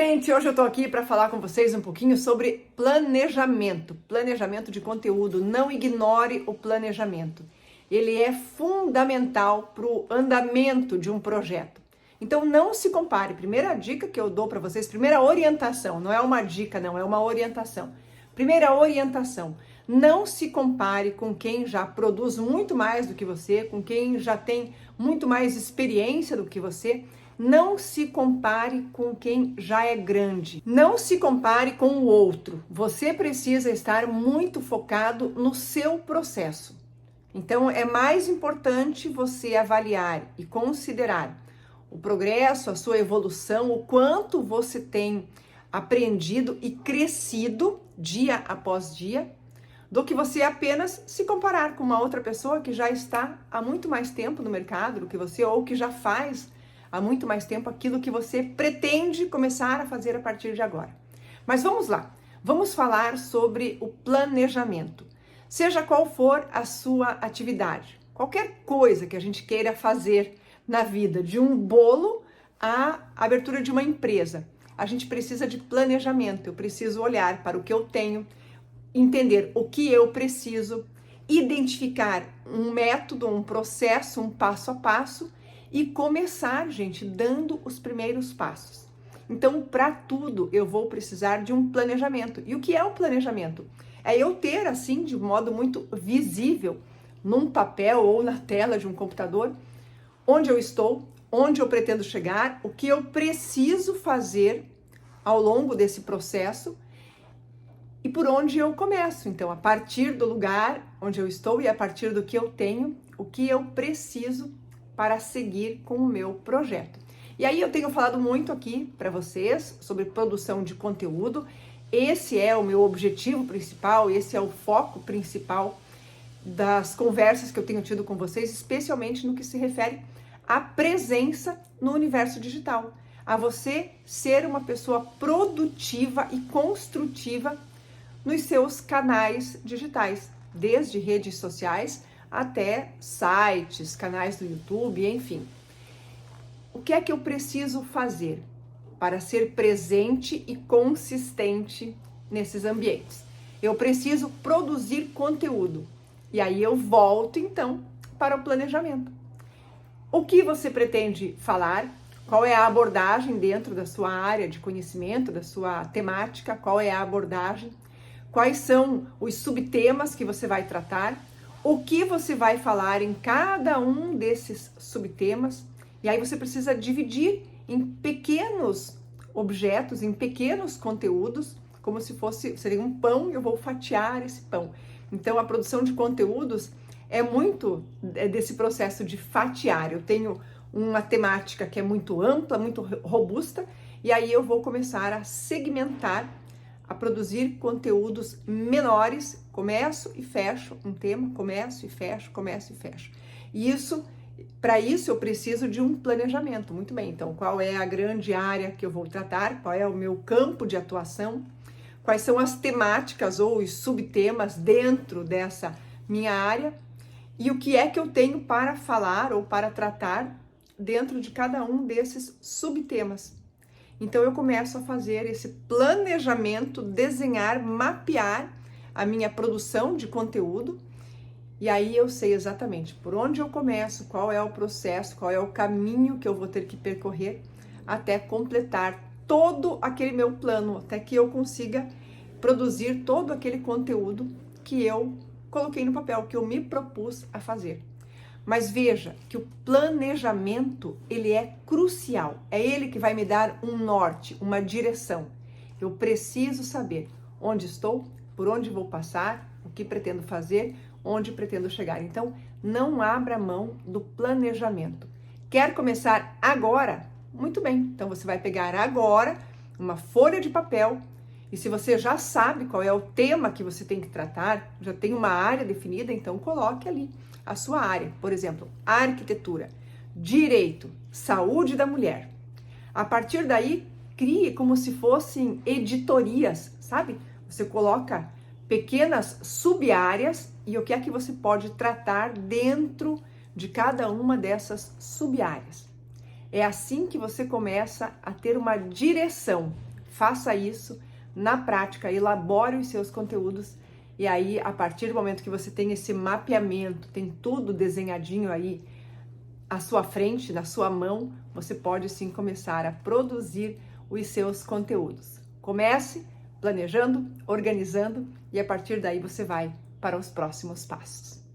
gente, hoje eu tô aqui para falar com vocês um pouquinho sobre planejamento de conteúdo. Não ignore o planejamento. Ele é fundamental para o andamento de um projeto. Então não se compare. Primeira dica que eu dou para vocês, primeira orientação, não é uma dica não, é uma orientação. Primeira orientação, não se compare com quem já produz muito mais do que você, com quem já tem muito mais experiência do que você. Não se compare com quem já é grande. Não se compare com o outro. Você precisa estar muito focado no seu processo. Então, é mais importante você avaliar e considerar o progresso, a sua evolução, o quanto você tem aprendido e crescido dia após dia, do que você apenas se comparar com uma outra pessoa que já está há muito mais tempo no mercado do que você, ou que já faz há muito mais tempo aquilo que você pretende começar a fazer a partir de agora. Mas vamos lá, vamos falar sobre o planejamento. Seja qual for a sua atividade, qualquer coisa que a gente queira fazer na vida, de um bolo à abertura de uma empresa, a gente precisa de planejamento. Eu preciso olhar para o que eu tenho, entender o que eu preciso, identificar um método, um processo, um passo a passo e começar, gente, dando os primeiros passos. Então, para tudo, eu vou precisar de um planejamento. E o que é o planejamento? É eu ter, assim, de modo muito visível, num papel ou na tela de um computador, onde eu estou, onde eu pretendo chegar, o que eu preciso fazer ao longo desse processo e por onde eu começo. Então, a partir do lugar onde eu estou e a partir do que eu tenho, o que eu preciso para seguir com o meu projeto. E aí eu tenho falado muito aqui para vocês sobre produção de conteúdo. Esse é o meu objetivo principal, esse é o foco principal das conversas que eu tenho tido com vocês, especialmente no que se refere à presença no universo digital, a você ser uma pessoa produtiva e construtiva nos seus canais digitais, desde redes sociais até sites, canais do YouTube, enfim. O que é que eu preciso fazer para ser presente e consistente nesses ambientes? Eu preciso produzir conteúdo. E aí eu volto então para o planejamento. O que você pretende falar? Qual é a abordagem dentro da sua área de conhecimento, da sua temática? Qual é a abordagem? Quais são os subtemas que você vai tratar? O que você vai falar em cada um desses subtemas? E aí você precisa dividir em pequenos objetos, em pequenos conteúdos, como se seria um pão e eu vou fatiar esse pão. Então a produção de conteúdos é muito desse processo de fatiar. Eu tenho uma temática que é muito ampla, muito robusta, e aí eu vou começar a segmentar, a produzir conteúdos menores, começo e fecho um tema, começo e fecho. E para isso eu preciso de um planejamento. Muito bem, então qual é a grande área que eu vou tratar, qual é o meu campo de atuação, quais são as temáticas ou os subtemas dentro dessa minha área e o que é que eu tenho para falar ou para tratar dentro de cada um desses subtemas. Então eu começo a fazer esse planejamento, desenhar, mapear a minha produção de conteúdo e aí eu sei exatamente por onde eu começo, qual é o processo, qual é o caminho que eu vou ter que percorrer até completar todo aquele meu plano, até que eu consiga produzir todo aquele conteúdo que eu coloquei no papel, que eu me propus a fazer. Mas veja que o planejamento, ele é crucial. É ele que vai me dar um norte, uma direção. Eu preciso saber onde estou, por onde vou passar, o que pretendo fazer, onde pretendo chegar. Então, não abra mão do planejamento. Quer começar agora? Muito bem. Então, você vai pegar agora uma folha de papel e se você já sabe qual é o tema que você tem que tratar, já tem uma área definida, então coloque ali a sua área, por exemplo, arquitetura, direito, saúde da mulher. A partir daí, crie como se fossem editorias, sabe? Você coloca pequenas sub-áreas e o que é que você pode tratar dentro de cada uma dessas sub-áreas. É assim que você começa a ter uma direção. Faça isso na prática, elabore os seus conteúdos e aí, a partir do momento que você tem esse mapeamento, tem tudo desenhadinho aí à sua frente, na sua mão, você pode sim começar a produzir os seus conteúdos. Comece planejando, organizando e a partir daí você vai para os próximos passos.